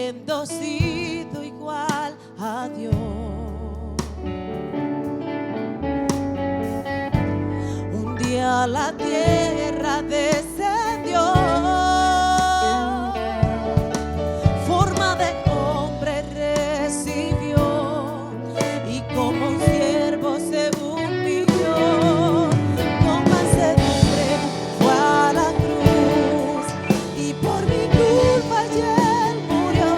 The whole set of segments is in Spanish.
habiendo sido igual a Dios. Un día la tierra descendió, forma de hombre recibió, y como un siervo se humilló, con mansedumbre fue a la cruz, y por mi culpa él murió.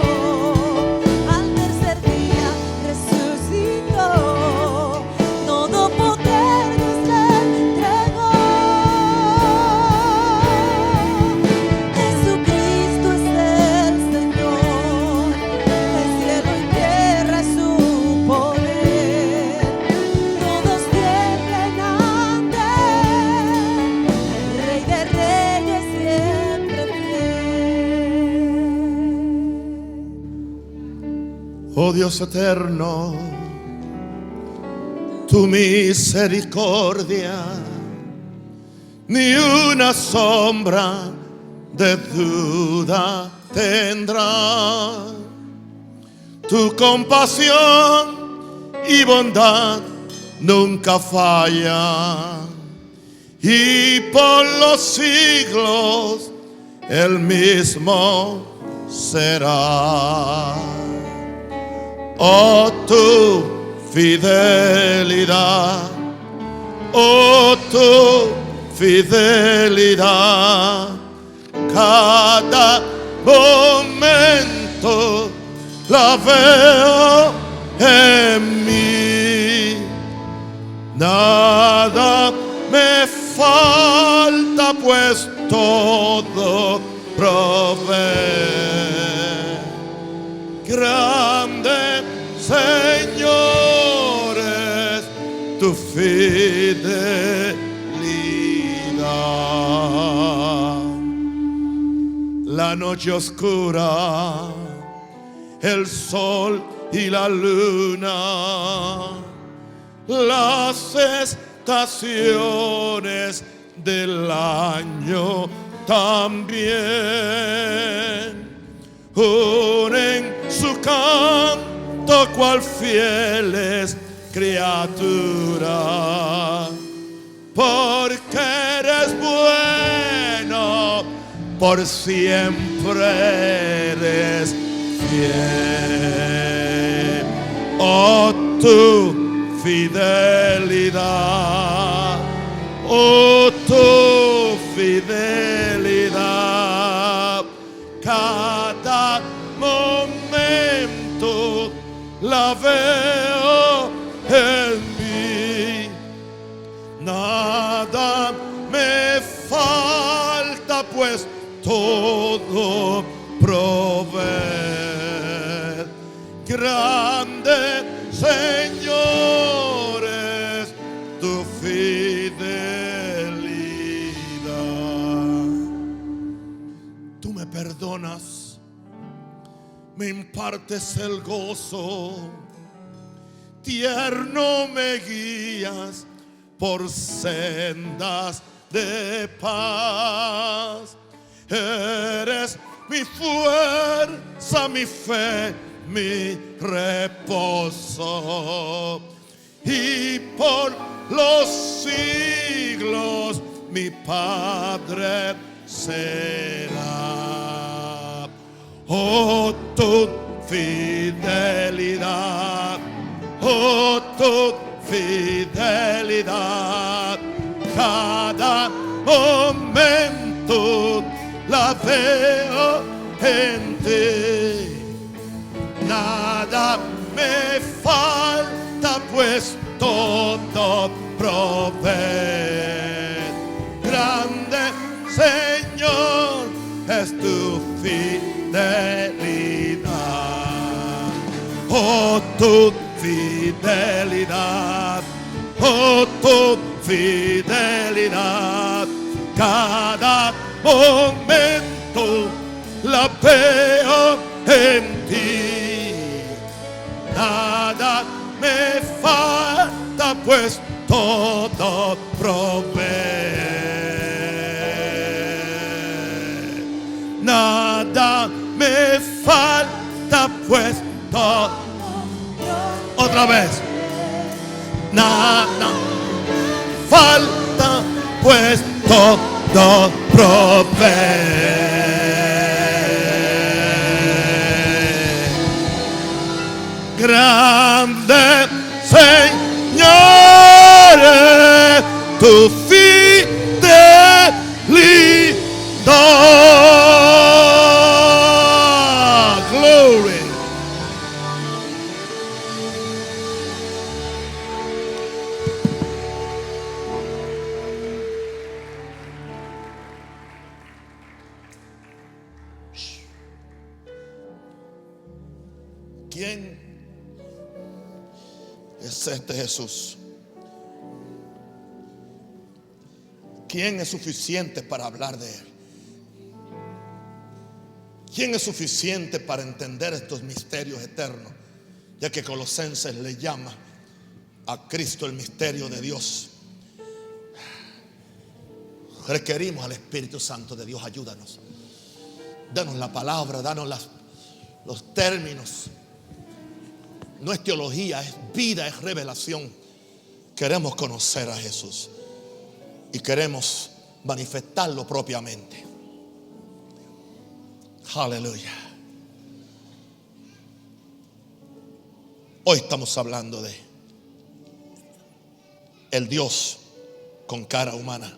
Al tercer día resucitó, todo poder Dios le entregó. Jesucristo es el Señor, el cielo y tierra es su poder. Todos tiemblen ante el Rey de Reyes, siempre fiel. Oh Dios eterno, tu misericordia ni una sombra de duda tendrá. Tu compasión y bondad nunca falla, y por los siglos el mismo será. Oh, tu fidelidad, oh, tu fidelidad, cada momento la veo en mí. Nada me falta, pues todo provee. Grande, Señor, es tu fidelidad. La noche oscura, el sol y la luna, las estaciones del año también unen su canto cual fieles criaturas, porque eres bueno, por siempre eres fiel. Oh, tu fidelidad, oh, tu fidelidad, cada momento la veo en mí. Nada me falta, pues todo provee. Grande, Señor, es tu fidelidad. Tú me perdonas, me impartes el gozo, tierno me guías por sendas de paz. Eres mi fuerza, mi fe, mi reposo, y por los siglos mi Padre será. Oh, tu fidelidad, oh, tu fidelidad, cada momento la veo en ti. Nada me falta, pues todo provee. Grande, Señor, es tu fidelidad. Oh, tu fidelidad, oh, tu fidelidad, cada momento la veo en ti. Nada me falta, pues todo provee. Nada me falta, puesto. Otra vez. Nada falta, pues todo provee. Grande Señor es tu fidelidad. Glory. ¿Quién es este Jesús? ¿Quién es suficiente para hablar de Él? ¿Quién es suficiente para entender estos misterios eternos? Ya que Colosenses le llama a Cristo el misterio de Dios. Requerimos al Espíritu Santo de Dios. Ayúdanos. Danos la palabra, danos los términos. No es teología, es vida, es revelación. Queremos conocer a Jesús y queremos manifestarlo propiamente. Aleluya. Hoy estamos hablando de el Dios con cara humana,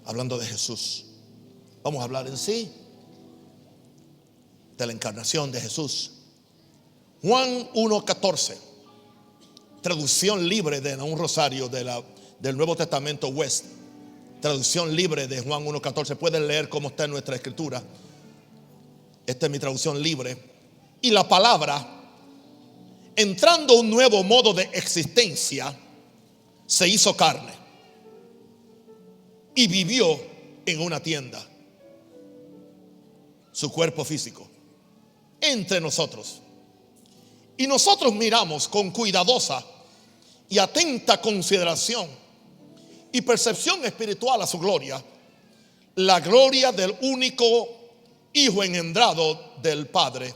hablando de Jesús. Vamos a hablar en sí de la encarnación de Jesús. Juan 1:14, traducción libre de un rosario del Nuevo Testamento West. Traducción libre de Juan 1:14. Pueden leer cómo está en nuestra escritura. Esta es mi traducción libre. Y la palabra, entrando a un nuevo modo de existencia, se hizo carne y vivió en una tienda, su cuerpo físico, entre nosotros. Y nosotros miramos con cuidadosa y atenta consideración y percepción espiritual a su gloria, la gloria del único Hijo engendrado del Padre,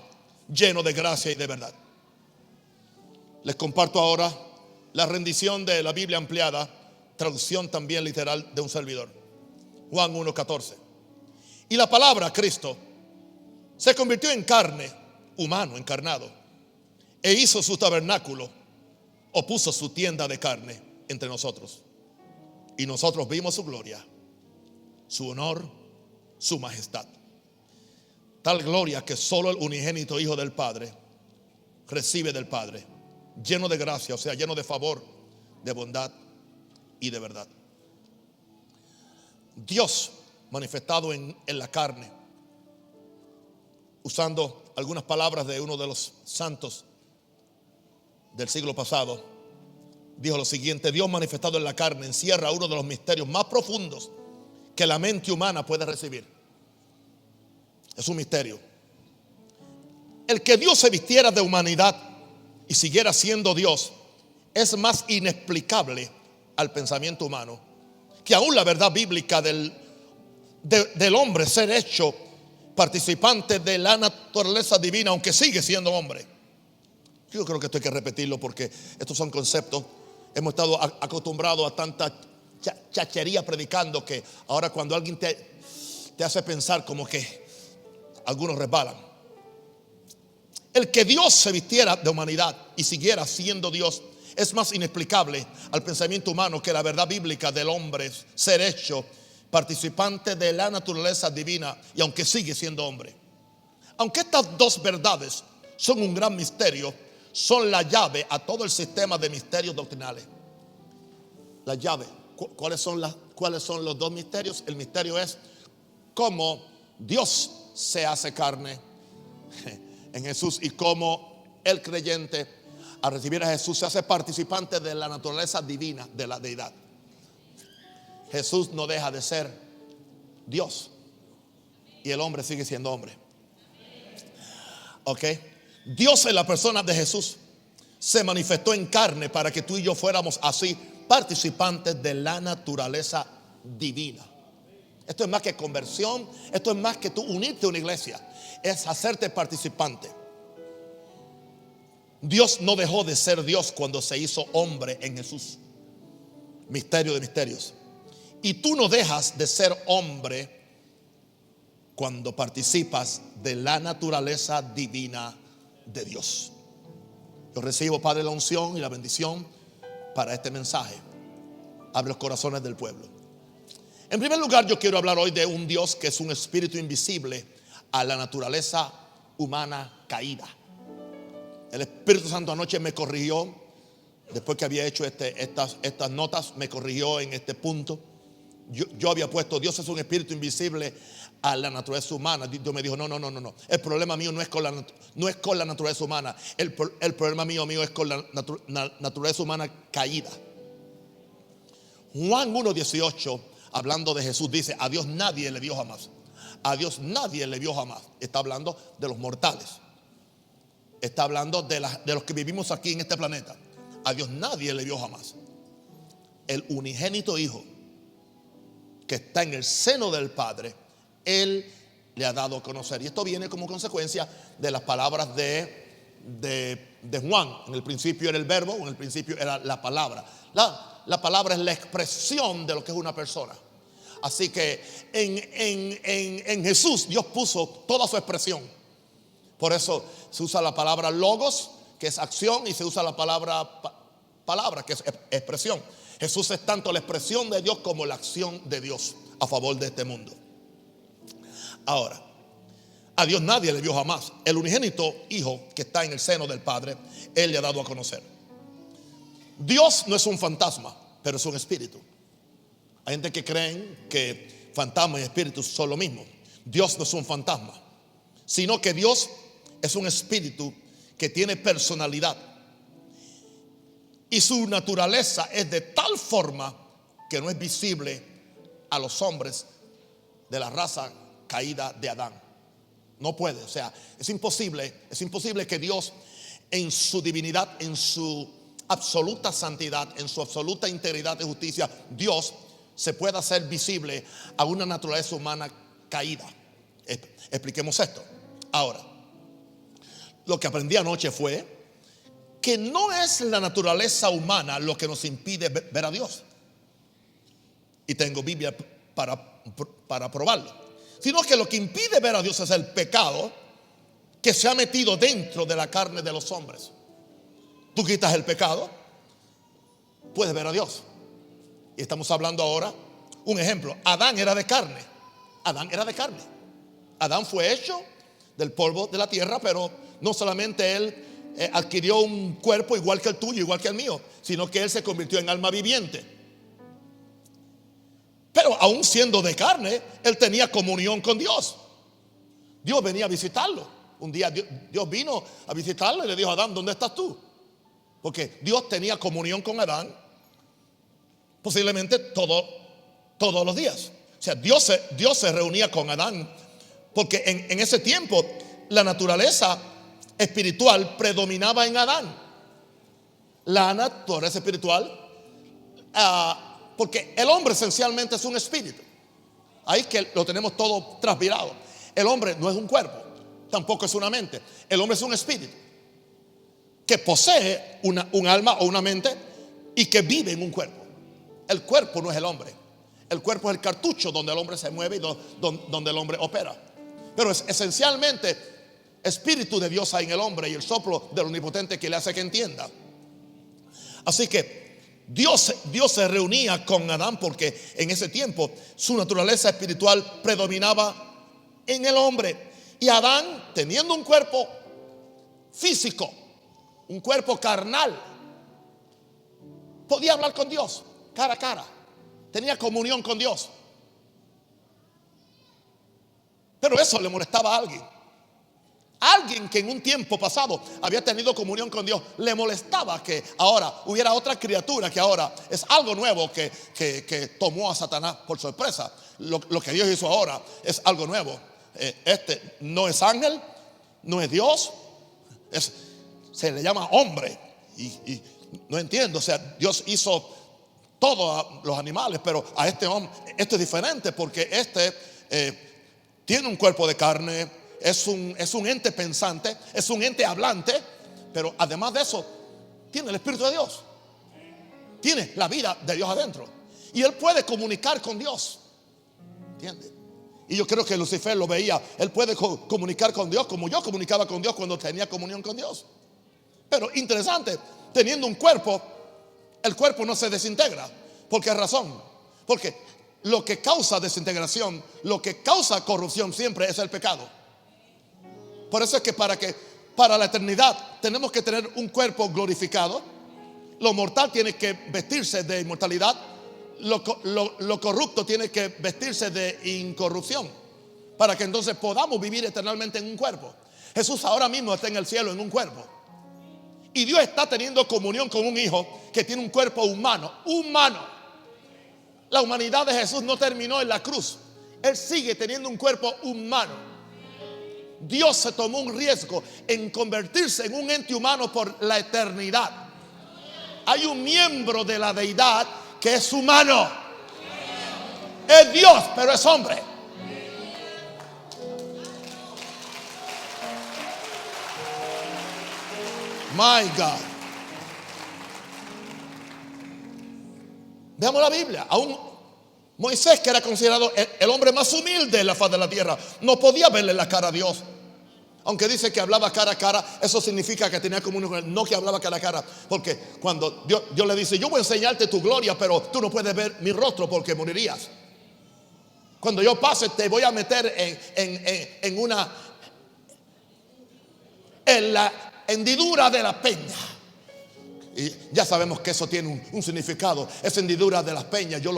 lleno de gracia y de verdad. Les comparto ahora la rendición de la Biblia ampliada, traducción también literal de un servidor. Juan 1:14. Y la palabra Cristo se convirtió en carne, humano, encarnado, e hizo su tabernáculo, o puso su tienda de carne entre nosotros. Y nosotros vimos su gloria, su honor, su majestad. Tal gloria que solo el unigénito Hijo del Padre recibe del Padre, lleno de gracia, o sea, lleno de favor, de bondad y de verdad. Dios manifestado en la carne, usando algunas palabras de uno de los santos del siglo pasado, dijo lo siguiente: Dios manifestado en la carne encierra uno de los misterios más profundos que la mente humana puede recibir. Es un misterio. El que Dios se vistiera de humanidad y siguiera siendo Dios es más inexplicable al pensamiento humano que aún la verdad bíblica del hombre ser hecho participante de la naturaleza divina, aunque sigue siendo hombre. Yo creo que esto hay que repetirlo porque estos son conceptos. Hemos estado acostumbrados a tanta chachería predicando que ahora cuando alguien te hace pensar, como que algunos resbalan. El que Dios se vistiera de humanidad y siguiera siendo Dios es más inexplicable al pensamiento humano que la verdad bíblica del hombre ser hecho participante de la naturaleza divina y aunque sigue siendo hombre. Aunque estas dos verdades son un gran misterio, son la llave a todo el sistema de misterios doctrinales. La llave. ¿Cuáles son los dos misterios? El misterio es cómo Dios se hace carne en Jesús y cómo el creyente, al recibir a Jesús, se hace participante de la naturaleza divina de la deidad. Jesús no deja de ser Dios y el hombre sigue siendo hombre. Ok. Dios en la persona de Jesús se manifestó en carne para que tú y yo fuéramos así participantes de la naturaleza divina. Esto es más que conversión, esto es más que tú unirte a una iglesia, es hacerte participante. Dios no dejó de ser Dios cuando se hizo hombre en Jesús. Misterio de misterios. Y tú no dejas de ser hombre cuando participas de la naturaleza divina de Dios. Yo recibo, Padre, la unción y la bendición para este mensaje. Abre los corazones del pueblo. En primer lugar, yo quiero hablar hoy de un Dios que es un espíritu invisible a la naturaleza humana caída. El Espíritu Santo anoche me corrigió. Después que había hecho estas notas, me corrigió en este punto. Yo había puesto: Dios es un espíritu invisible a la naturaleza humana. Dios me dijo: no. El problema mío no es con la naturaleza humana. El problema mío es con la naturaleza humana caída. Juan 1:18, hablando de Jesús, dice: a Dios nadie le vio jamás. A Dios nadie le vio jamás. Está hablando de los mortales. Está hablando de los que vivimos aquí en este planeta. A Dios nadie le vio jamás. El unigénito Hijo que está en el seno del Padre, Él le ha dado a conocer. Y esto viene como consecuencia de las palabras de Juan. En el principio era el verbo, en el principio era la palabra. La palabra es la expresión de lo que es una persona. Así que en Jesús Dios puso toda su expresión. Por eso se usa la palabra logos, que es acción, y se usa la palabra palabra, que es expresión. Jesús es tanto la expresión de Dios como la acción de Dios a favor de este mundo. Ahora, a Dios nadie le vio jamás. El unigénito Hijo que está en el seno del Padre, Él le ha dado a conocer. Dios no es un fantasma, pero es un espíritu. Hay gente que creen que fantasma y espíritu son lo mismo. Dios no es un fantasma, sino que Dios es un espíritu que tiene personalidad. Y su naturaleza es de tal forma que no es visible a los hombres de la raza caída de Adán. No puede, o sea, es imposible que Dios en su divinidad, en su absoluta santidad, en su absoluta integridad y justicia, Dios se pueda hacer visible a una naturaleza humana caída. Expliquemos esto. Ahora, lo que aprendí anoche fue que no es la naturaleza humana lo que nos impide ver a Dios. Y tengo Biblia para probarlo. Sino que lo que impide ver a Dios es el pecado que se ha metido dentro de la carne de los hombres. Tú quitas el pecado, puedes ver a Dios. Y estamos hablando ahora, un ejemplo: Adán era de carne. Adán fue hecho del polvo de la tierra, pero no solamente él adquirió un cuerpo igual que el tuyo, igual que el mío, sino que él se convirtió en alma viviente. Pero aún siendo de carne, él tenía comunión con Dios. Dios venía a visitarlo. Un día Dios vino a visitarlo y le dijo: Adán, ¿dónde estás tú? Porque Dios tenía comunión con Adán posiblemente todos los días. O sea, Dios se reunía con Adán, porque en ese tiempo la naturaleza espiritual predominaba en Adán. La naturaleza espiritual, porque el hombre esencialmente es un espíritu. Ahí que lo tenemos todo trasvirado. El hombre no es un cuerpo, tampoco es una mente. El hombre es un espíritu que posee un alma o una mente y que vive en un cuerpo. El cuerpo no es el hombre. El cuerpo es el cartucho donde el hombre se mueve y donde el hombre opera. Pero es esencialmente espíritu de Dios hay en el hombre y el soplo del omnipotente que le hace que entienda. Así que Dios se reunía con Adán porque en ese tiempo su naturaleza espiritual predominaba en el hombre. Y Adán, teniendo un cuerpo físico, un cuerpo carnal, podía hablar con Dios cara a cara. Tenía comunión con Dios. Pero eso le molestaba a alguien. Alguien que en un tiempo pasado había tenido comunión con Dios, le molestaba que ahora hubiera otra criatura que ahora es algo nuevo que tomó a Satanás por sorpresa. Lo que Dios hizo ahora es algo nuevo. Este no es ángel, no es Dios, se le llama hombre. Y no entiendo, o sea, Dios hizo todos los animales, pero a este hombre, esto es diferente porque tiene un cuerpo de carne, es un ente pensante, es un ente hablante, Pero además de eso, tiene el Espíritu de Dios. Tiene la vida de Dios adentro. Y él puede comunicar con Dios. ¿Entiendes? Y yo creo que Lucifer lo veía. Él puede comunicar con Dios como yo comunicaba con Dios cuando tenía comunión con Dios. Pero interesante, teniendo un cuerpo, el cuerpo no se desintegra. ¿Por qué razón? Porque lo que causa desintegración, lo que causa corrupción siempre es el pecado. Por eso es que para la eternidad tenemos que tener un cuerpo glorificado. Lo mortal tiene que vestirse de inmortalidad. Lo corrupto tiene que vestirse de incorrupción, para que entonces podamos vivir eternamente en un cuerpo. Jesús ahora mismo está en el cielo en un cuerpo. Y Dios está teniendo comunión con un hijo que tiene un cuerpo humano. La humanidad de Jesús no terminó en la cruz. Él sigue teniendo un cuerpo humano. Dios se tomó un riesgo en convertirse en un ente humano por la eternidad. Hay un miembro de la deidad que es humano. Es Dios, pero es hombre. My God. Veamos la Biblia. Aún Moisés, que era considerado el hombre más humilde en la faz de la tierra, no podía verle la cara a Dios. Aunque dice que hablaba cara a cara, eso significa que tenía comunión con él, no que hablaba cara a cara. Porque cuando Dios le dice: yo voy a enseñarte tu gloria, pero tú no puedes ver mi rostro porque morirías. Cuando yo pase te voy a meter en la hendidura de la peña. Y ya sabemos que eso tiene un significado. Esa hendidura de las peñas yo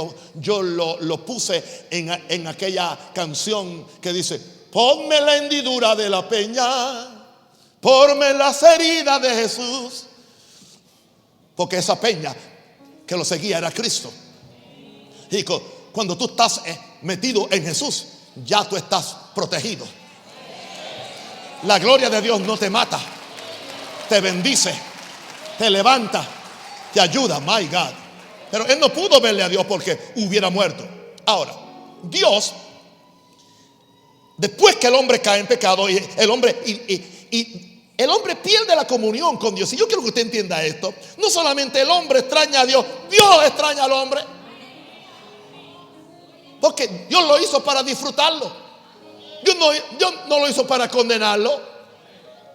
lo puse en aquella canción que dice: ponme la hendidura de la peña, ponme las heridas de Jesús. Porque esa peña que lo seguía era Cristo. Y cuando tú estás metido en Jesús, ya tú estás protegido. La gloria de Dios no te mata, te bendice, te levanta, te ayuda. My God. Pero él no pudo verle a Dios porque hubiera muerto. Ahora, Dios, después que el hombre cae en pecado y el hombre pierde la comunión con Dios. Y yo quiero que usted entienda esto. No solamente el hombre extraña a Dios, Dios extraña al hombre. Porque Dios lo hizo para disfrutarlo. Dios no lo hizo para condenarlo.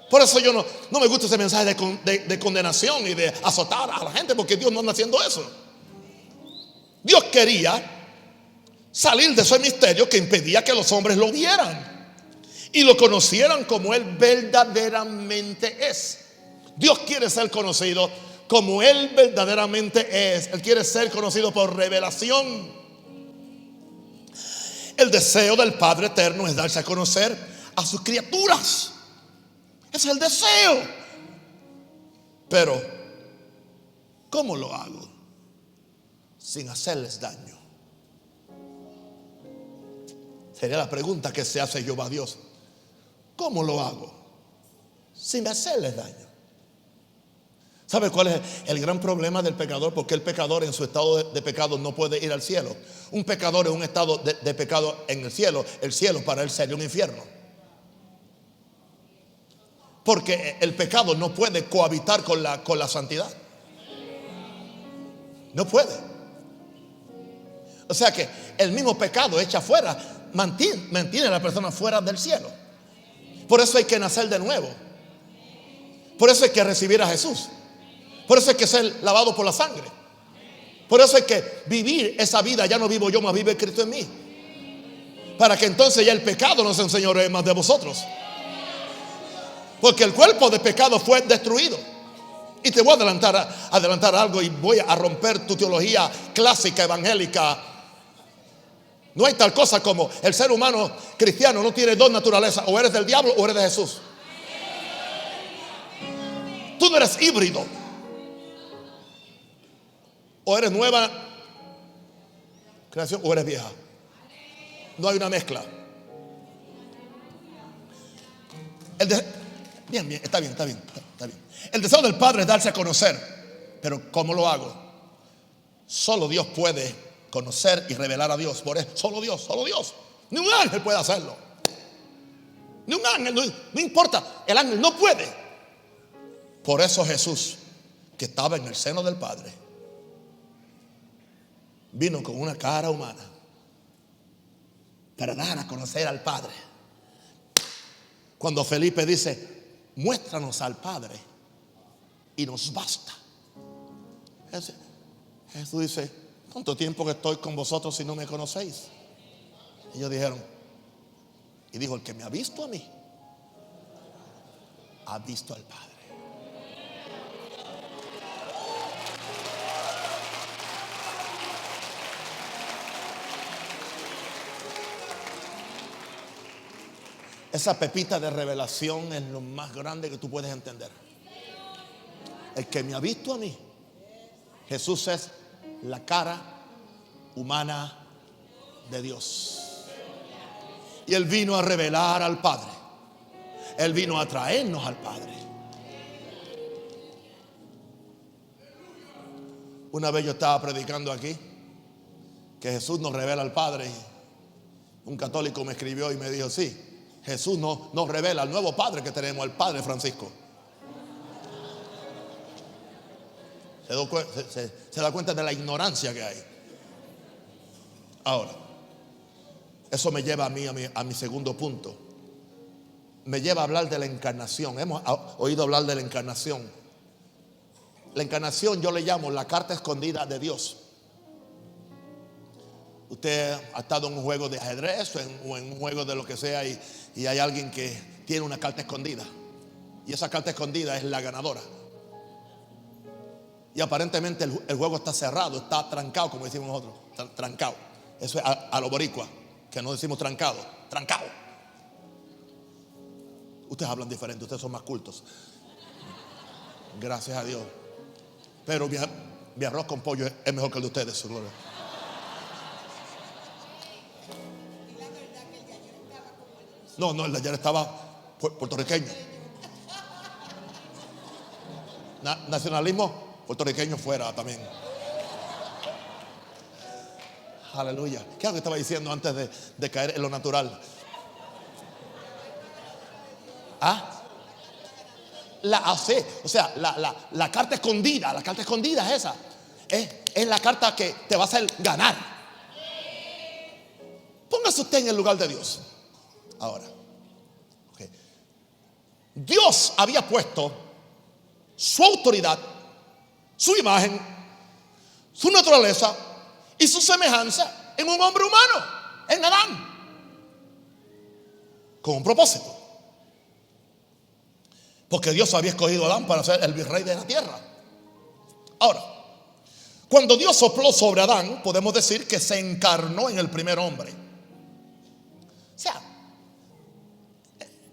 Por eso yo no me gusta ese mensaje de condenación y de azotar a la gente, porque Dios no anda haciendo eso. Dios quería salir de ese misterio que impedía que los hombres lo vieran y lo conocieran como Él verdaderamente es. Dios quiere ser conocido como Él verdaderamente es. Él quiere ser conocido por revelación. El deseo del Padre eterno es darse a conocer a sus criaturas. Es el deseo. Pero ¿cómo lo hago? Sin hacerles daño. Sería la pregunta que se hace Jehová Dios. ¿Cómo lo hago? Sin hacerles daño. ¿Sabe cuál es el gran problema del pecador? Porque el pecador en su estado de pecado no puede ir al cielo. Un pecador en un estado de pecado en el cielo para él sería un infierno. Porque el pecado no puede cohabitar con la santidad. No puede. O sea que el mismo pecado echa fuera, mantiene a la persona fuera del cielo. Por eso hay que nacer de nuevo. Por eso hay que recibir a Jesús. Por eso hay que ser lavado por la sangre. Por eso hay que vivir esa vida. Ya no vivo yo, más vive Cristo en mí. Para que entonces ya el pecado no se enseñoree más de vosotros. Porque el cuerpo de pecado fue destruido. Y te voy a adelantar algo y voy a romper tu teología clásica evangélica. No hay tal cosa como el ser humano cristiano no tiene dos naturalezas. O eres del diablo o eres de Jesús. Tú no eres híbrido. O eres nueva creación o eres vieja. No hay una mezcla. Bien, está bien. El deseo del Padre es darse a conocer. Pero ¿cómo lo hago? Solo Dios puede conocer y revelar a Dios. Por eso, solo Dios. Ni un ángel puede hacerlo. Ni un ángel, no importa. El ángel no puede. Por eso Jesús, que estaba en el seno del Padre, vino con una cara humana para dar a conocer al Padre. Cuando Felipe dice: muéstranos al Padre y nos basta. Jesús dice: ¿cuánto tiempo que estoy con vosotros si no me conocéis? Ellos dijeron, y dijo: el que me ha visto a mí, ha visto al Padre. Esa pepita de revelación es lo más grande que tú puedes entender. El que me ha visto a mí, Jesús es la cara humana de Dios. Y Él vino a revelar al Padre. Él vino a traernos al Padre. Una vez yo estaba predicando aquí que Jesús nos revela al Padre. Un católico me escribió y me dijo: sí, Jesús nos revela al nuevo Padre que tenemos, al Padre Francisco. Se da cuenta de la ignorancia que hay. Ahora, eso me lleva a mi segundo punto. Me lleva a hablar de la encarnación. Hemos oído hablar de la encarnación. La encarnación yo le llamo la carta escondida de Dios. Usted ha estado en un juego de ajedrez o en un juego de lo que sea y hay alguien que tiene una carta escondida. Y esa carta escondida es la ganadora. Y aparentemente el juego está cerrado, está trancado, como decimos nosotros. Trancado. Eso es a lo boricua, que no decimos trancado. Trancado. Ustedes hablan diferente, ustedes son más cultos. Gracias a Dios. Pero mi arroz con pollo es mejor que el de ustedes, su gloria. No, el de ayer estaba puertorriqueño. Nacionalismo puertorriqueño fuera también. Aleluya. ¿Qué es lo que estaba diciendo antes de caer en lo natural? O sea, la carta escondida. La carta escondida es esa. Es la carta que te va a hacer ganar. Póngase usted en el lugar de Dios. Ahora, okay. Dios había puesto su autoridad, su imagen, su naturaleza y su semejanza en un hombre humano, en Adán, con un propósito. Porque Dios había escogido a Adán para ser el virrey de la tierra. Ahora, cuando Dios sopló sobre Adán, podemos decir que se encarnó en el primer hombre. O sea,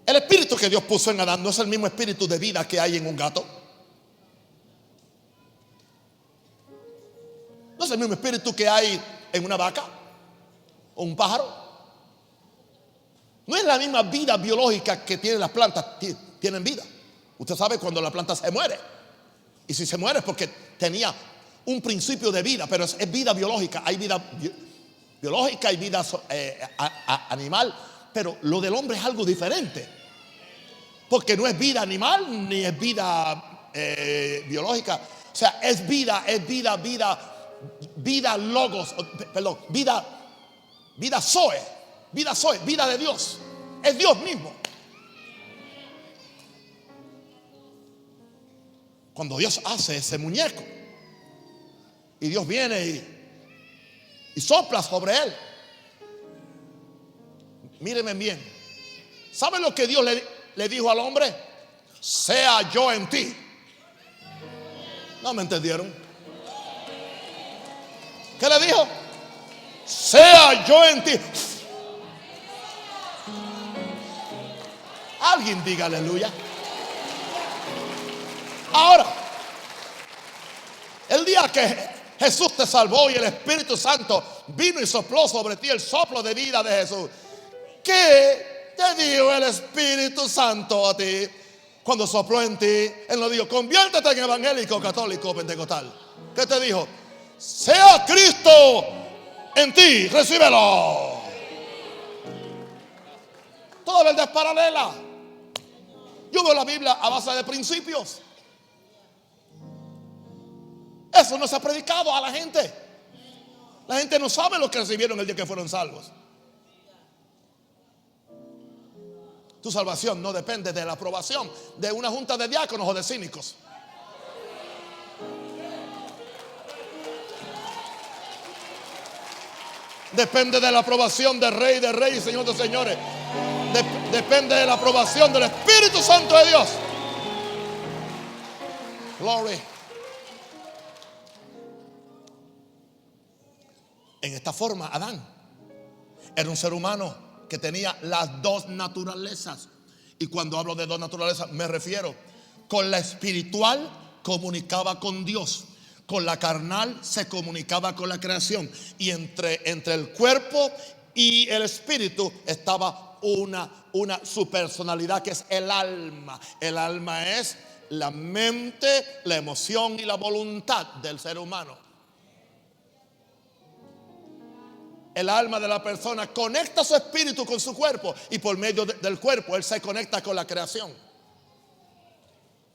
el espíritu que Dios puso en Adán no es el mismo espíritu de vida que hay en un gato. No es el mismo espíritu que hay en una vaca o un pájaro. No es la misma vida biológica que tienen las plantas. Tienen vida. Usted sabe cuando la planta se muere. Y si se muere es porque tenía un principio de vida, pero es vida biológica. Hay vida biológica, hay vida animal. Pero lo del hombre es algo diferente. Porque no es vida animal ni es vida biológica. O sea, es vida logos, perdón, vida zoe, vida de Dios. Es Dios mismo. Cuando Dios hace ese muñeco y Dios viene y sopla sobre él, mírenme bien. ¿Saben lo que Dios le dijo al hombre? Sea yo en ti. ¿No me entendieron? ¿Qué le dijo? Sea yo en ti. Alguien diga aleluya. Ahora, el día que Jesús te salvó y el Espíritu Santo vino y sopló sobre ti el soplo de vida de Jesús, ¿qué te dijo el Espíritu Santo a ti? Cuando sopló en ti, Él no dijo: conviértete en evangélico, católico, pentecostal. ¿Qué te dijo? Sea Cristo en ti, recíbelo. Toda verdad es paralela. Yo veo la Biblia a base de principios. Eso no se ha predicado a la gente. La gente no sabe lo que recibieron el día que fueron salvos. Tu salvación no depende de la aprobación de una junta de diáconos o de cínicos. Depende de la aprobación del Rey de Reyes y Señor de Señores. Depende de la aprobación del Espíritu Santo de Dios. Glory. En esta forma, Adán era un ser humano que tenía las dos naturalezas. Y cuando hablo de dos naturalezas, me refiero: con la espiritual comunicaba con Dios, con la carnal se comunicaba con la creación, y entre el cuerpo y el espíritu estaba una subpersonalidad que es el alma. El alma es la mente, la emoción y la voluntad del ser humano. El alma de la persona conecta su espíritu con su cuerpo, y por medio del cuerpo él se conecta con la creación.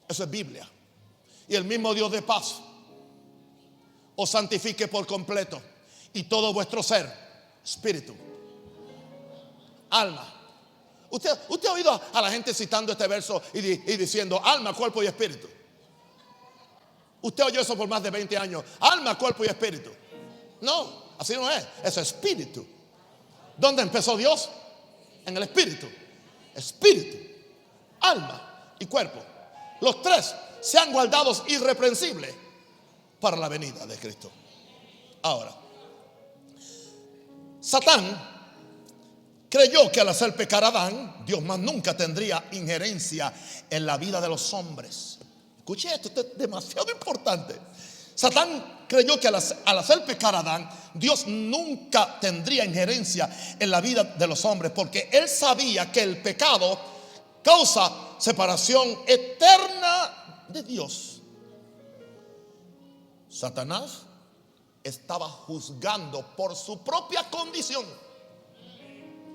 Eso es Biblia. Y el mismo Dios de paz os santifique por completo, y todo vuestro ser, espíritu, alma. Usted ha oído a la gente citando este verso y diciendo alma, cuerpo y espíritu. Usted oyó eso por más de 20 años. Alma, cuerpo y espíritu. No, así no es. Eso es espíritu. ¿Dónde empezó Dios? En el espíritu. Espíritu, alma y cuerpo. Los tres sean guardados irreprensibles para la venida de Cristo. Ahora, Satán creyó que al hacer pecar a Adán, Dios más nunca tendría injerencia en la vida de los hombres. Escuche esto es demasiado importante. Satán creyó que al hacer pecar a Adán, Dios nunca tendría injerencia en la vida de los hombres, porque él sabía que el pecado causa separación eterna de Dios. Satanás estaba juzgando por su propia condición,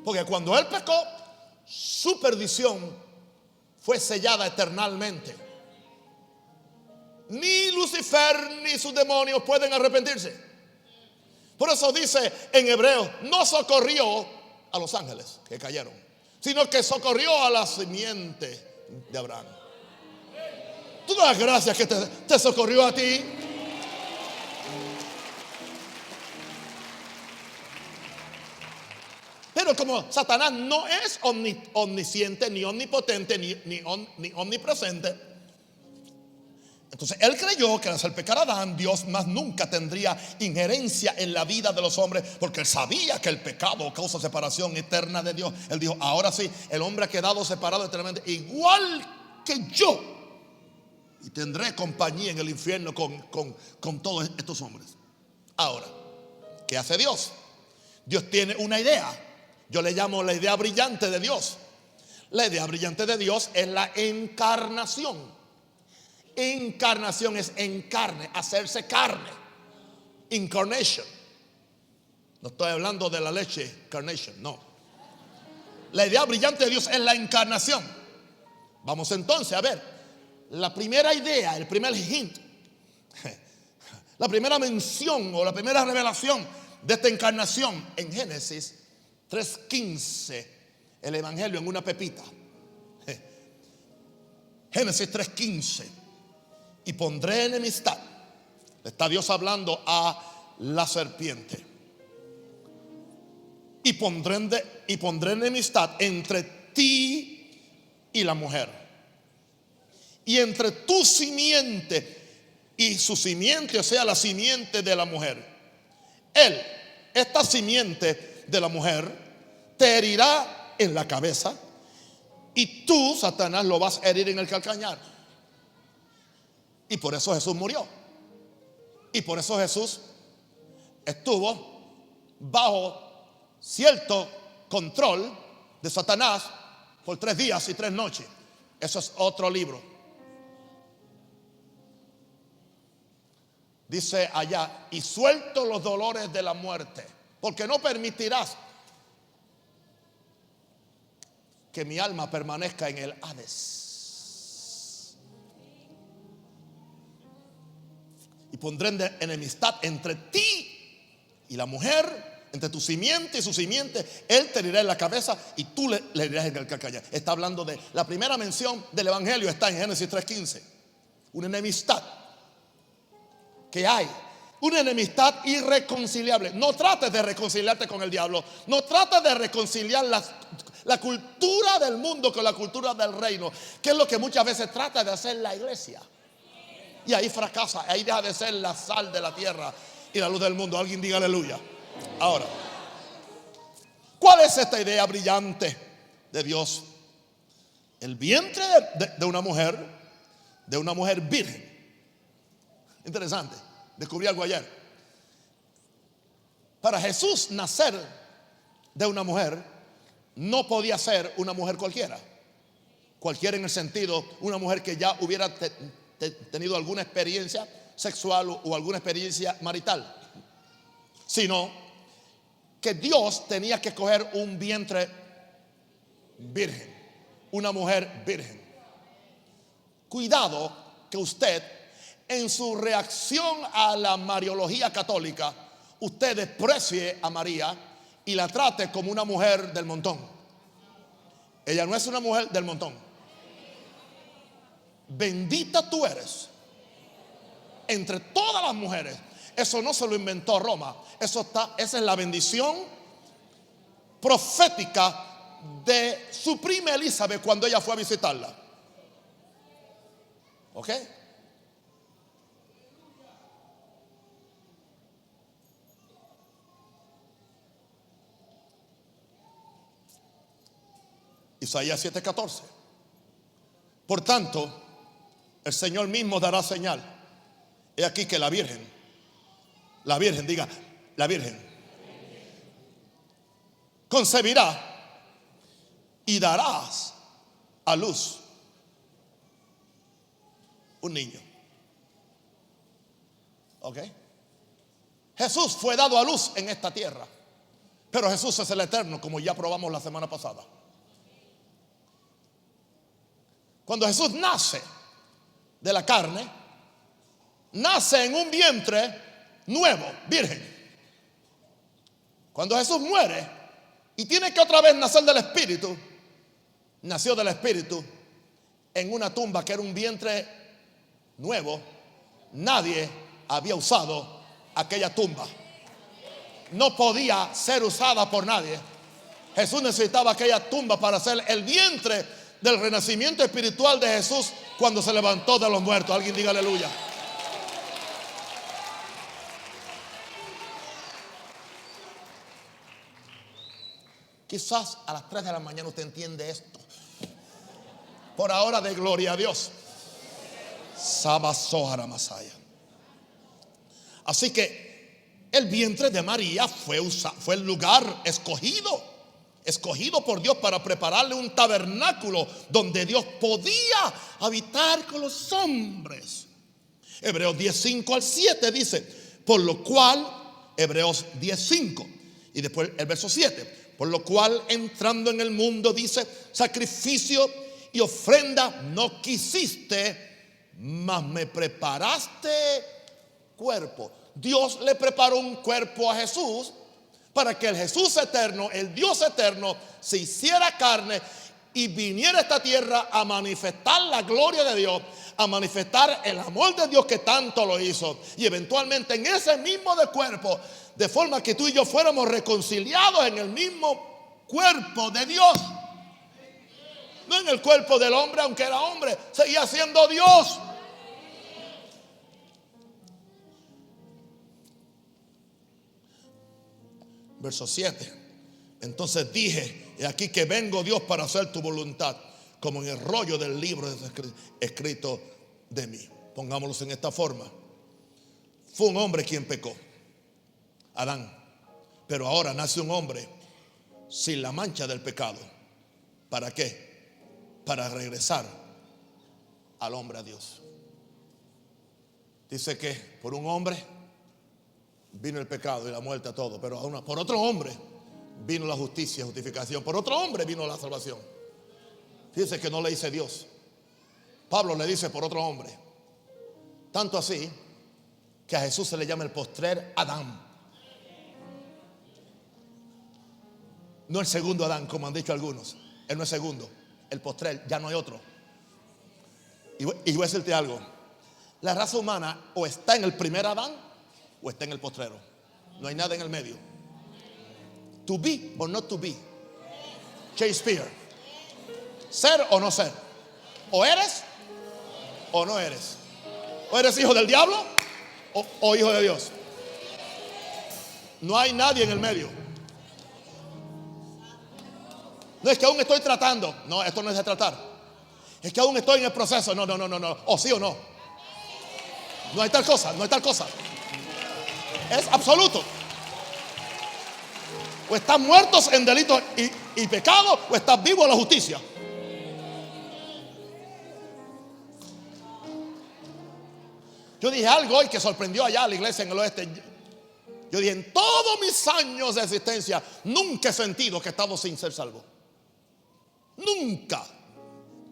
porque cuando él pecó, su perdición fue sellada eternamente. Ni Lucifer ni sus demonios pueden arrepentirse. Por eso dice en Hebreos: no socorrió a los ángeles que cayeron, sino que socorrió a la simiente de Abraham. Tú das gracias que te socorrió a ti. Pero como Satanás no es omnisciente, ni omnipotente, ni omnipresente, entonces él creyó que al hacer pecar a Adán, Dios más nunca tendría injerencia en la vida de los hombres, porque él sabía que el pecado causa separación eterna de Dios. Él dijo: ahora sí, el hombre ha quedado separado eternamente, igual que yo, y tendré compañía en el infierno con todos estos hombres. Ahora, ¿qué hace Dios? Dios tiene una idea. Yo le llamo la idea brillante de Dios. La idea brillante de Dios es la encarnación. Encarnación es encarne, hacerse carne. Incarnation. No estoy hablando de la leche carnation, no. La idea brillante de Dios es la encarnación. Vamos entonces a ver la primera idea, el primer hint, la primera mención o la primera revelación de esta encarnación en Génesis 3:15. El evangelio en una pepita. Génesis 3:15. Y pondré enemistad. Está Dios hablando a la serpiente. Y pondré enemistad entre ti y la mujer, y entre tu simiente y su simiente, o sea, la simiente de la mujer. Esta simiente de la mujer, te herirá en la cabeza, y tú, Satanás, lo vas a herir en el calcañar. Y por eso Jesús murió. Y por eso Jesús estuvo bajo cierto control de Satanás por 3 días y 3 noches. Eso es otro libro. Dice allá: y suelto los dolores de la muerte, porque no permitirás que mi alma permanezca en el Hades. Y pondré enemistad entre ti y la mujer, entre tu simiente y su simiente. Él te herirá en la cabeza y tú le herirás en el calcañar. Está hablando de la primera mención del evangelio, está en Génesis 3:15. Una enemistad que hay, una enemistad irreconciliable. No trates de reconciliarte con el diablo. No trates de reconciliar la cultura del mundo con la cultura del reino, que es lo que muchas veces trata de hacer la iglesia. Y ahí fracasa, ahí deja de ser la sal de la tierra y la luz del mundo. Alguien diga aleluya. Ahora, ¿cuál es esta idea brillante de Dios? El vientre de una mujer virgen. Interesante, descubrí algo ayer. Para Jesús nacer de una mujer, no podía ser una mujer cualquiera. Cualquiera en el sentido, una mujer que ya hubiera tenido alguna experiencia sexual o alguna experiencia marital, sino que Dios tenía que escoger un vientre virgen, una mujer virgen. Cuidado que usted, en su reacción a la mariología católica, usted desprecie a María y la trate como una mujer del montón. Ella no es una mujer del montón. Bendita tú eres entre todas las mujeres. Eso no se lo inventó Roma. Esa es la bendición profética de su prima Elizabeth cuando ella fue a visitarla. ¿Ok? Isaías 7:14. Por tanto, el Señor mismo dará señal. He aquí que la virgen, diga, la virgen, concebirá y darás a luz un niño. ¿Ok? Jesús fue dado a luz en esta tierra, pero Jesús es el eterno, como ya probamos la semana pasada. Cuando Jesús nace de la carne, nace en un vientre nuevo, virgen. Cuando Jesús muere y tiene que otra vez nacer del Espíritu, nació del Espíritu en una tumba que era un vientre nuevo. Nadie había usado aquella tumba. No podía ser usada por nadie. Jesús necesitaba aquella tumba para ser el vientre del renacimiento espiritual de Jesús cuando se levantó de los muertos. Alguien diga aleluya. Quizás a las 3 de la mañana usted entiende esto. Por ahora, de gloria a Dios. Sabasohara Masaya. Así que el vientre de María fue el lugar escogido por Dios para prepararle un tabernáculo donde Dios podía habitar con los hombres. Hebreos 10:5-7 dice, por lo cual, Hebreos 10:5 y después el verso 7, por lo cual entrando en el mundo, dice, sacrificio y ofrenda no quisiste, mas me preparaste cuerpo. Dios le preparó un cuerpo a Jesús para que el Jesús eterno, el Dios eterno, se hiciera carne y viniera a esta tierra a manifestar la gloria de Dios, a manifestar el amor de Dios que tanto lo hizo. Y eventualmente en ese mismo de cuerpo, de forma que tú y yo fuéramos reconciliados en el mismo cuerpo de Dios. No en el cuerpo del hombre, aunque era hombre, seguía siendo Dios. Verso 7. Entonces dije, he aquí que vengo, Dios, para hacer tu voluntad, como en el rollo del libro escrito de mí. Pongámoslo en esta forma. Fue un hombre quien pecó, Adán, pero ahora nace un hombre sin la mancha del pecado. ¿Para qué? Para regresar al hombre a Dios. Dice que por un hombre vino el pecado y la muerte a todo, pero por otro hombre vino la justicia, justificación. Por otro hombre vino la salvación. Dice que no le dice Dios. Pablo le dice por otro hombre. Tanto así que a Jesús se le llama el postrer Adán. No el segundo Adán, como han dicho algunos. Él no es segundo, el postrer, ya no hay otro. Y voy a decirte algo. La raza humana o está en el primer Adán o está en el postrero. No hay nada en el medio. To be or not to be. Shakespeare. Ser o no ser. O eres o no eres. O eres hijo del diablo o hijo de Dios. No hay nadie en el medio. No es que aún estoy tratando. No, esto no es de tratar. Es que aún estoy en el proceso. No. O sí o no. No hay tal cosa, no hay tal cosa. Es absoluto. O estás muertos en delitos y pecados, o estás vivo en la justicia. Yo dije algo hoy que sorprendió allá a la iglesia en el oeste. Yo dije, en todos mis años de existencia nunca he sentido que he estado sin ser salvo. Nunca.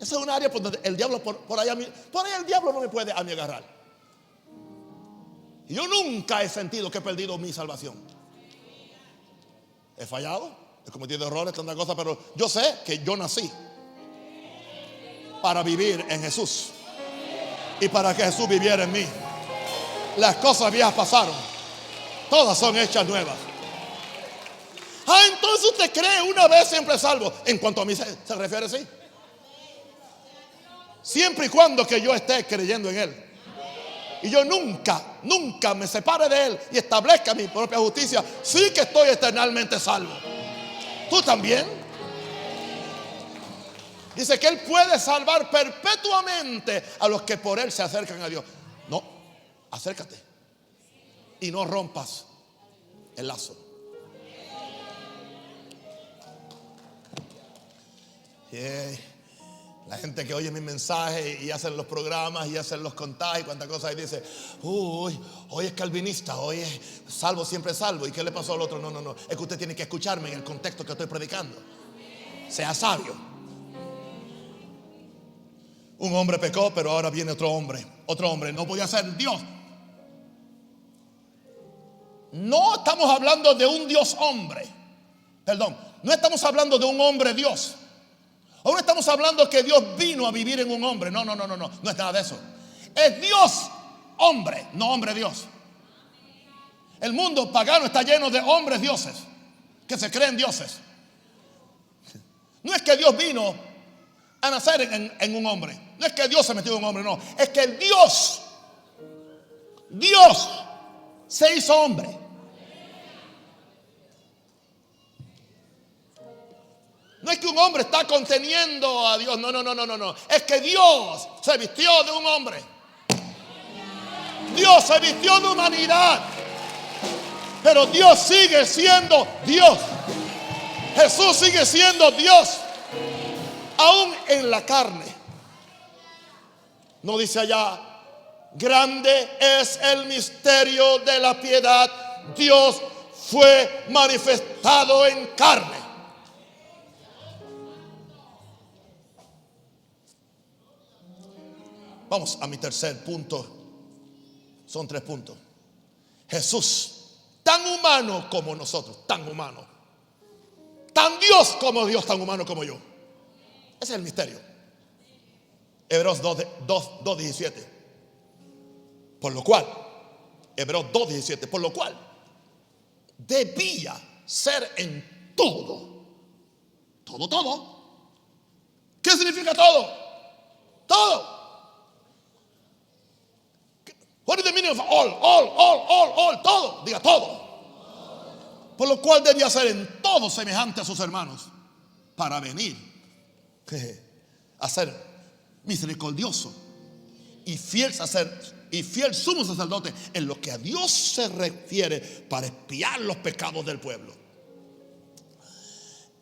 Esa es un área por donde el diablo por allá el diablo no me puede a mí agarrar. Y yo nunca he sentido que he perdido mi salvación. He fallado, he cometido errores, tanta cosa, pero yo sé que yo nací para vivir en Jesús y para que Jesús viviera en mí. Las cosas viejas pasaron, todas son hechas nuevas. Entonces usted cree una vez siempre salvo. En cuanto a mí se refiere, sí. Siempre y cuando que yo esté creyendo en Él. Y yo nunca me separe de Él y establezca mi propia justicia. Sí que estoy eternamente salvo. ¿Tú también? Dice que Él puede salvar perpetuamente a los que por Él se acercan a Dios. No, acércate y no rompas el lazo. La gente que oye mi mensaje y hacen los programas y hacen los contagios y cuántas cosas y dice, hoy es calvinista, hoy es salvo, siempre salvo. ¿Y qué le pasó al otro? No, es que usted tiene que escucharme en el contexto que estoy predicando. Sea sabio. Un hombre pecó, pero ahora viene otro hombre. Otro hombre no podía ser Dios. No estamos hablando de un Dios hombre. Perdón, no estamos hablando de un hombre Dios. Ahora estamos hablando que Dios vino a vivir en un hombre. No es nada de eso. Es Dios hombre, no hombre Dios. El mundo pagano está lleno de hombres dioses que se creen dioses. No es que Dios vino a nacer en un hombre. No es que Dios se metió en un hombre, no. Es que el Dios se hizo hombre. No es que un hombre está conteniendo a Dios. No. Es que Dios se vistió de un hombre. Dios se vistió de humanidad. Pero Dios sigue siendo Dios. Jesús sigue siendo Dios. Aún en la carne. No dice allá, grande es el misterio de la piedad. Dios fue manifestado en carne. Vamos a mi tercer punto. Son 3 puntos. Jesús, tan humano como nosotros, tan humano. Tan Dios como Dios, tan humano como yo. Ese es el misterio. Hebreos 2:17. Por lo cual, Hebreos 2:17. Por lo cual, debía ser en todo. Todo. ¿Qué significa todo? Todo. What is the meaning of all? Todo. Diga todo. Por lo cual debía ser en todo semejante a sus hermanos, para venir a ser misericordioso y fiel sumo sacerdote en lo que a Dios se refiere, para expiar los pecados del pueblo.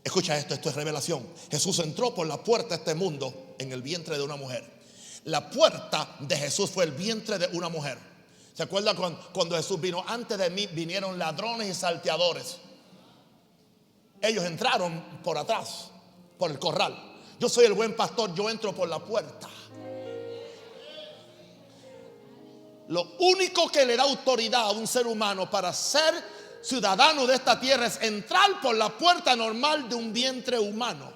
Escucha esto es revelación. Jesús entró por la puerta de este mundo en el vientre de una mujer. La puerta de Jesús fue el vientre de una mujer. ¿Se acuerdan cuando Jesús vino? Antes de mí vinieron ladrones y salteadores. Ellos entraron por atrás, por el corral. Yo soy el buen pastor, yo entro por la puerta. Lo único que le da autoridad a un ser humano para ser ciudadano de esta tierra es entrar por la puerta normal de un vientre humano.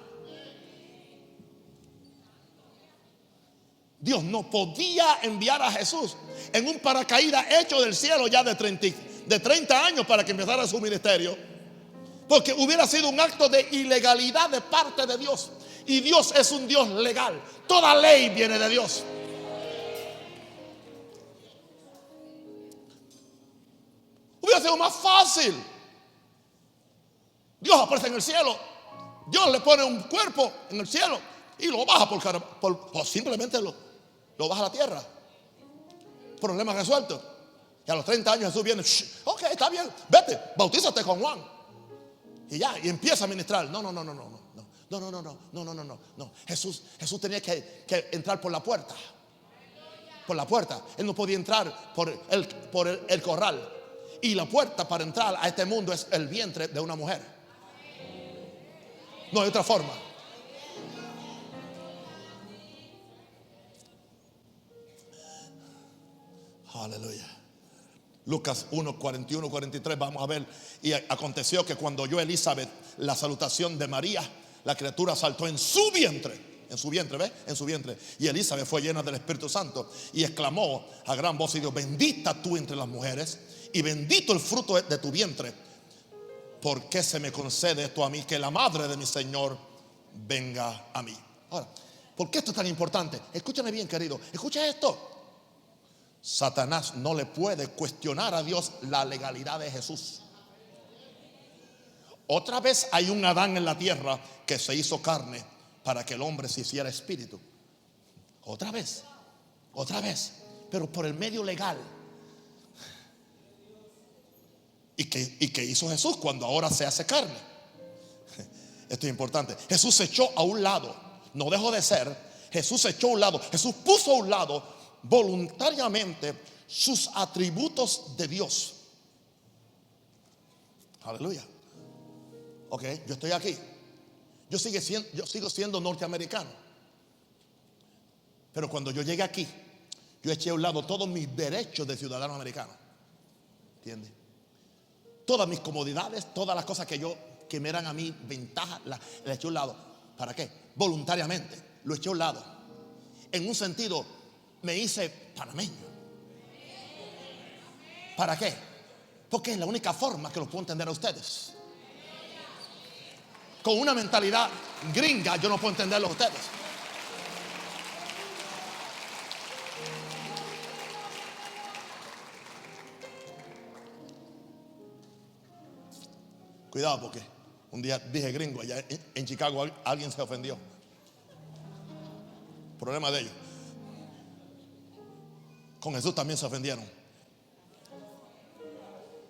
Dios no podía enviar a Jesús en un paracaídas hecho del cielo ya de 30 años para que empezara su ministerio, porque hubiera sido un acto de ilegalidad de parte de Dios. Y Dios es un Dios legal. Toda ley viene de Dios. Hubiera sido más fácil. Dios aparece en el cielo, Dios le pone un cuerpo en el cielo y lo baja o simplemente lo baja a la tierra. Problema resuelto. Y a los 30 años Jesús viene. Ok, está bien, vete, bautízate con Juan. Y ya, y empieza a ministrar. No. Jesús tenía que entrar por la puerta. Por la puerta. Él no podía entrar por el corral. Y la puerta para entrar a este mundo es el vientre de una mujer. No hay otra forma. Aleluya. Lucas 1, 41, 43, vamos a ver. Y aconteció que cuando oyó Elizabeth la salutación de María, la criatura saltó en su vientre. En su vientre, ¿ves? En su vientre. Y Elizabeth fue llena del Espíritu Santo y exclamó a gran voz y dijo: bendita tú entre las mujeres y bendito el fruto de tu vientre. ¿Por qué se me concede esto a mí, que la madre de mi Señor venga a mí? Ahora, ¿por qué esto es tan importante? Escúchame bien, querido. Escucha esto. Satanás no le puede cuestionar a Dios la legalidad de Jesús. Otra vez hay un Adán en la tierra que se hizo carne para que el hombre se hiciera espíritu. Otra vez, pero por el medio legal. ¿Y qué hizo Jesús cuando ahora se hace carne? Esto es importante. Jesús se echó a un lado, no dejó de ser. Jesús se echó a un lado, Jesús puso a un lado voluntariamente sus atributos de Dios. Aleluya. Ok, yo estoy aquí. Yo sigo siendo norteamericano. Pero cuando yo llegué aquí, yo eché a un lado todos mis derechos de ciudadano americano. ¿Entiendes? Todas mis comodidades, todas las cosas que me eran a mí ventajas, las eché a un lado. ¿Para qué? Voluntariamente. Lo eché a un lado. En un sentido, me hice panameño. ¿Para qué? Porque es la única forma que los puedo entender a ustedes. Con una mentalidad gringa yo no puedo entenderlo a ustedes. Cuidado, porque un día dije gringo allá en Chicago, alguien se ofendió. Problema de ellos. Con Jesús también se ofendieron.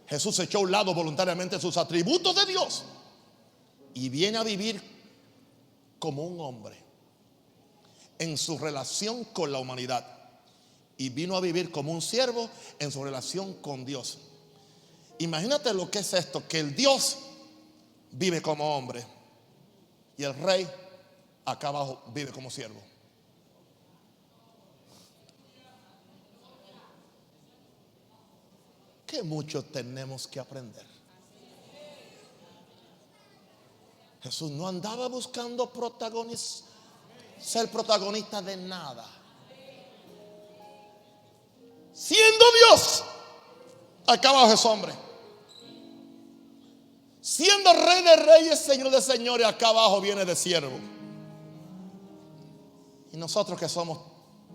Jesús echó a un lado voluntariamente sus atributos de Dios y viene a vivir como un hombre en su relación con la humanidad, y vino a vivir como un siervo en su relación con Dios. Imagínate lo que es esto, que el Dios vive como hombre y el rey acá abajo vive como siervo. Que mucho tenemos que aprender. Jesús no andaba buscando ser protagonista de nada. Siendo Dios, acá abajo es hombre. Siendo Rey de reyes, Señor de señores, acá abajo viene de siervo. Y nosotros que somos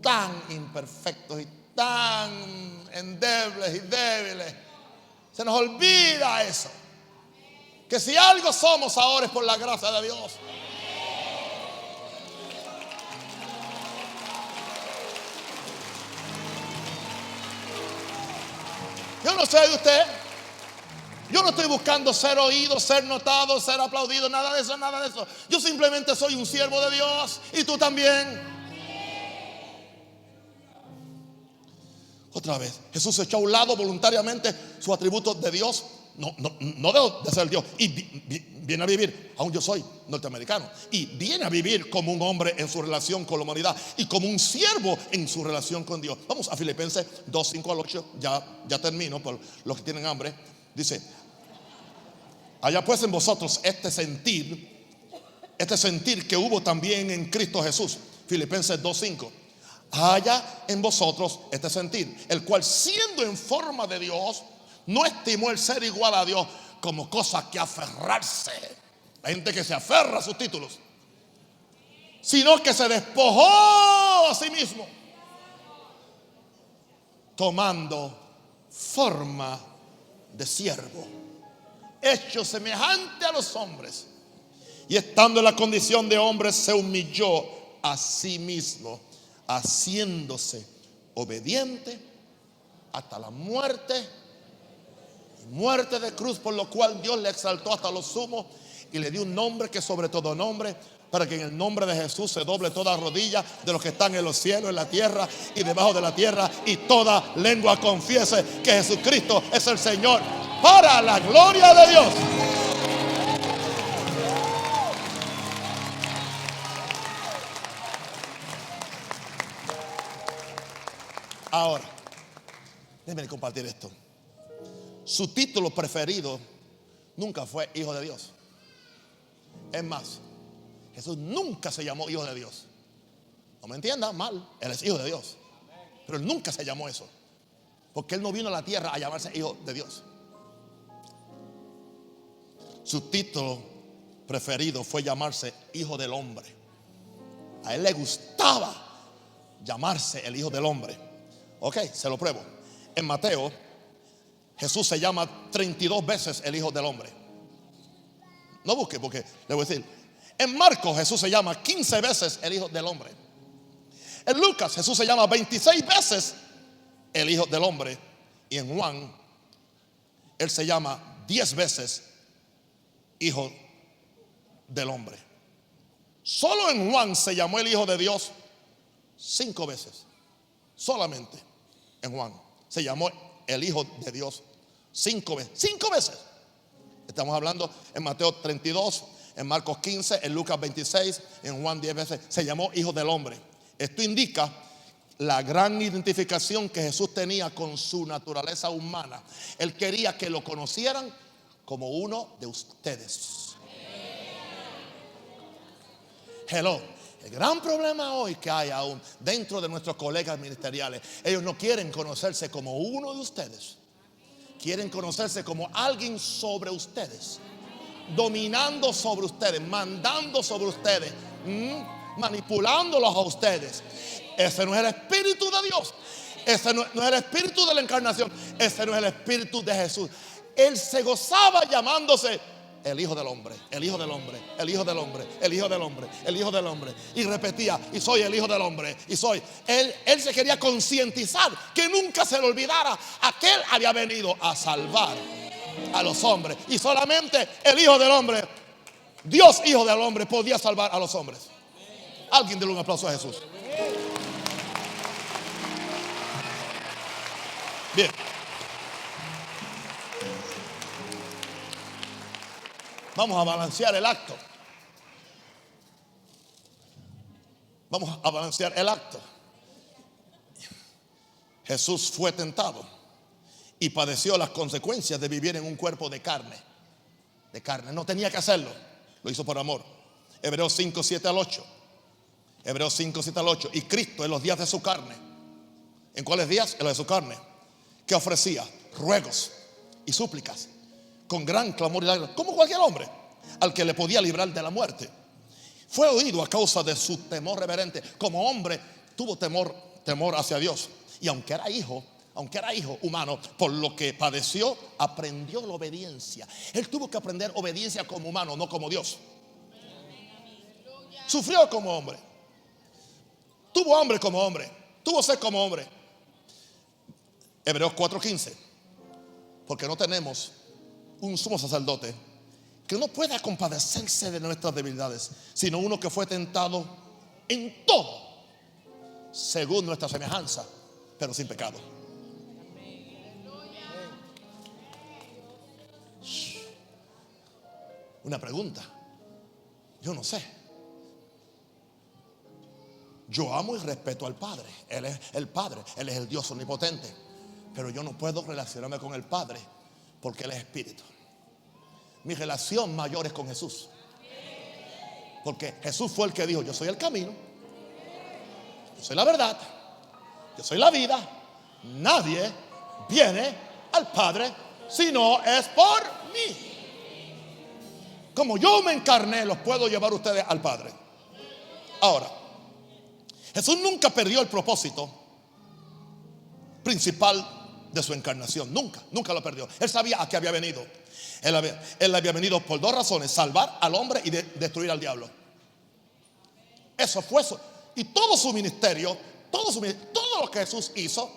tan imperfectos y tan endebles y débiles, se nos olvida eso. Que si algo somos ahora es por la gracia de Dios. Yo no sé de usted. Yo no estoy buscando ser oído, ser notado, ser aplaudido, nada de eso, nada de eso. Yo simplemente soy un siervo de Dios y tú también. Otra vez, Jesús echó a un lado voluntariamente sus atributos de Dios. No dejó de ser Dios. Y viene a vivir, aún yo soy norteamericano, y viene a vivir como un hombre en su relación con la humanidad y como un siervo en su relación con Dios. Vamos a Filipenses 2, 5 al 8, ya termino por los que tienen hambre. Dice: haya pues en vosotros este sentir que hubo también en Cristo Jesús. Filipenses 2, 5. Haya en vosotros este sentir, el cual siendo en forma de Dios, no estimó el ser igual a Dios como cosa que aferrarse. Hay gente que se aferra a sus títulos, sino que se despojó a sí mismo, tomando forma de siervo, hecho semejante a los hombres, y estando en la condición de hombre se humilló a sí mismo, haciéndose obediente hasta la muerte de cruz, por lo cual Dios le exaltó hasta lo sumo y le dio un nombre que sobre todo nombre, para que en el nombre de Jesús se doble toda rodilla de los que están en los cielos, en la tierra y debajo de la tierra, y toda lengua confiese que Jesucristo es el Señor, para la gloria de Dios. Ahora, déjenme compartir esto. Su título preferido nunca fue Hijo de Dios. Es más, Jesús nunca se llamó Hijo de Dios. No me entiendan mal, Él es Hijo de Dios, pero Él nunca se llamó eso, porque Él no vino a la tierra a llamarse Hijo de Dios. Su título preferido fue llamarse Hijo del Hombre. A Él le gustaba llamarse el Hijo del Hombre. Ok, se lo pruebo. En Mateo, Jesús se llama 32 veces el Hijo del Hombre. No busque, porque le voy a decir. En Marcos, Jesús se llama 15 veces el Hijo del Hombre. En Lucas, Jesús se llama 26 veces el Hijo del Hombre. Y en Juan, Él se llama 10 veces Hijo del Hombre. Solo en Juan se llamó el Hijo de Dios 5 veces. Solamente en Juan se llamó el Hijo de Dios 5 veces. 5 veces. Estamos hablando en Mateo 32, en Marcos 15, en Lucas 26, en Juan 10 veces. Se llamó Hijo del Hombre. Esto indica la gran identificación que Jesús tenía con su naturaleza humana. Él quería que lo conocieran como uno de ustedes. Hello. El gran problema hoy que hay aún dentro de nuestros colegas ministeriales, ellos no quieren conocerse como uno de ustedes. Quieren conocerse como alguien sobre ustedes, dominando sobre ustedes, mandando sobre ustedes, manipulándolos a ustedes. Ese no es el espíritu de Dios. Ese no es el espíritu de la encarnación. Ese no es el espíritu de Jesús. Él se gozaba llamándose el Hijo del Hombre, el Hijo del Hombre, el Hijo del Hombre, el Hijo del Hombre, el Hijo del Hombre. Y repetía: y soy el Hijo del Hombre, y soy. Él se quería concientizar que nunca se le olvidara a que Él había venido a salvar a los hombres. Y solamente el Hijo del Hombre, Dios Hijo del Hombre, podía salvar a los hombres. Alguien déle un aplauso a Jesús. Bien. Vamos a balancear el acto. Vamos a balancear el acto. Jesús fue tentado y padeció las consecuencias de vivir en un cuerpo de carne. De carne. No tenía que hacerlo. Lo hizo por amor. Hebreos 5, 7 al 8. Hebreos 5, 7 al 8. Y Cristo en los días de su carne. ¿En cuáles días? En los de su carne. Que ofrecía ruegos y súplicas con gran clamor y lágrimas, como cualquier hombre, al que le podía librar de la muerte. Fue oído a causa de su temor reverente. Como hombre tuvo temor hacia Dios. Y aunque era hijo humano, por lo que padeció, aprendió la obediencia. Él tuvo que aprender obediencia como humano, no como Dios. Sufrió como hombre. Tuvo hambre como hombre. Tuvo sed como hombre. Hebreos 4:15. Porque no tenemos un sumo sacerdote que no pueda compadecerse de nuestras debilidades, sino uno que fue tentado en todo según nuestra semejanza, pero sin pecado. Una pregunta. Yo no sé. Yo amo y respeto al Padre. Él es el Padre, Él es el Dios omnipotente. Pero yo no puedo relacionarme con el Padre porque Él es espíritu. Mi relación mayor es con Jesús. Porque Jesús fue el que dijo: yo soy el camino, yo soy la verdad, yo soy la vida. Nadie viene al Padre si no es por mí. Como yo me encarné, los puedo llevar ustedes al Padre. Ahora, Jesús nunca perdió el propósito principal de su encarnación. Nunca lo perdió. Él sabía a qué había venido. Él había venido por dos razones: salvar al hombre y destruir al diablo. Eso fue eso. Y todo su ministerio, todo lo que Jesús hizo.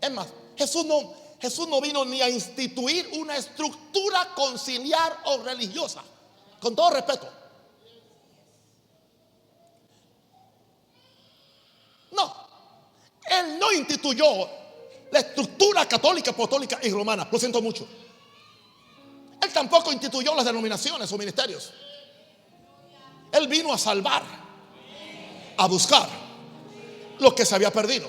Es más, Jesús no vino ni a instituir una estructura conciliar o religiosa. Con todo respeto. No. Él no instituyó la estructura católica, apostólica y romana. Lo siento mucho. Él tampoco instituyó las denominaciones o ministerios. Él vino a salvar, a buscar lo que se había perdido.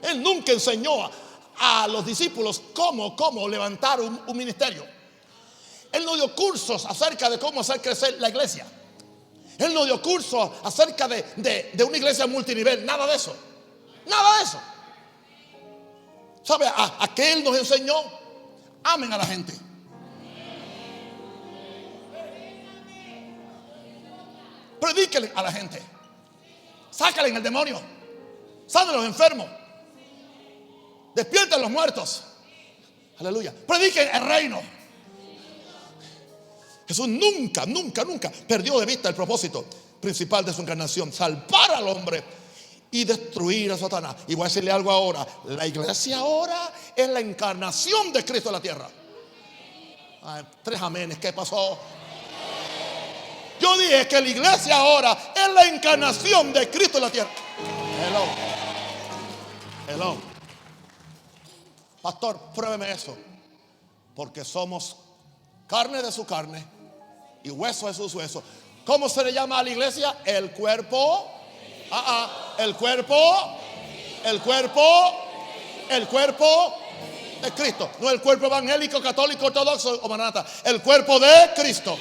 Él nunca enseñó a los discípulos cómo levantar un ministerio. Él no dio cursos acerca de cómo hacer crecer la iglesia. Él no dio cursos acerca de una iglesia multinivel. Nada de eso. Nada de eso. ¿Sabe a qué Él nos enseñó? Amen a la gente. Predíquenle a la gente. Sácalen el demonio. Sanen a los enfermos. Despierten a los muertos. Aleluya. Prediquen el reino. Jesús nunca perdió de vista el propósito principal de su encarnación: salvar al hombre y destruir a Satanás. Y voy a decirle algo ahora: la iglesia ahora es la encarnación de Cristo en la tierra. Ay, 3 amenes. ¿Qué pasó? Yo dije que la iglesia ahora es la encarnación de Cristo en la tierra. Hello. Pastor, pruébeme eso. Porque somos carne de su carne y hueso de sus huesos. ¿Cómo se le llama a la iglesia? El cuerpo. El cuerpo de Cristo. No el cuerpo evangélico, católico, ortodoxo o maranata. El cuerpo de Cristo.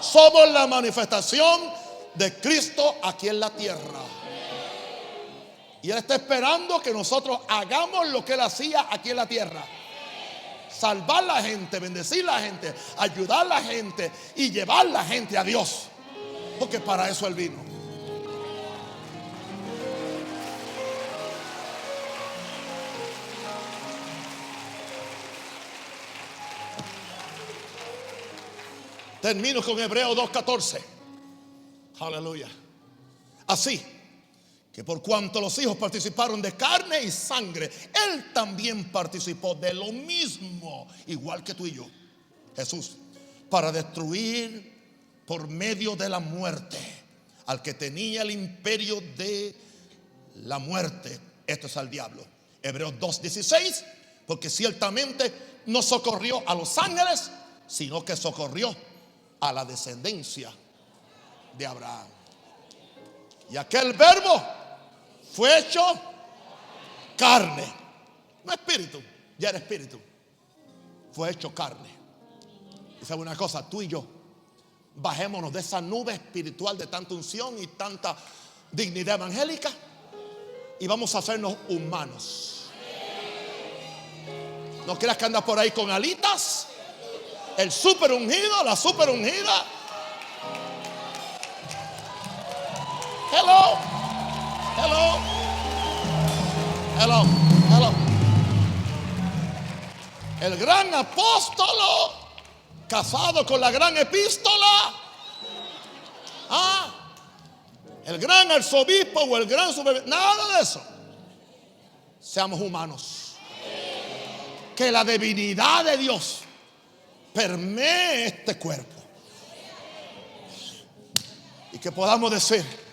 Somos la manifestación de Cristo aquí en la tierra. Y Él está esperando que nosotros hagamos lo que Él hacía aquí en la tierra: salvar la gente, bendecir la gente, ayudar a la gente y llevar la gente a Dios. Porque para eso Él vino. Termino con Hebreos 2:14. Aleluya. Así que por cuanto los hijos participaron de carne y sangre, Él también participó de lo mismo, igual que tú y yo, Jesús, para destruir por medio de la muerte al que tenía el imperio de la muerte, esto es al diablo. Hebreos 2:16, porque ciertamente no socorrió a los ángeles, sino que socorrió a la descendencia de Abraham. Y aquel verbo fue hecho carne, no espíritu, ya era espíritu. Fue hecho carne. Y sabe una cosa, tú y yo, bajémonos de esa nube espiritual de tanta unción y tanta dignidad evangélica y vamos a hacernos humanos. No creas que andas por ahí con alitas, el super ungido, la super ungida. Hello. El gran apóstolo casado con la gran epístola. El gran arzobispo o el gran supervisor. Nada de eso. Seamos humanos. Que la divinidad de Dios permee este cuerpo. Y que podamos decir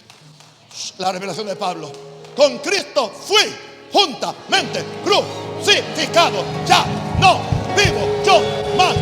la revelación de Pablo: con Cristo fui juntamente crucificado. Ya no vivo yo más,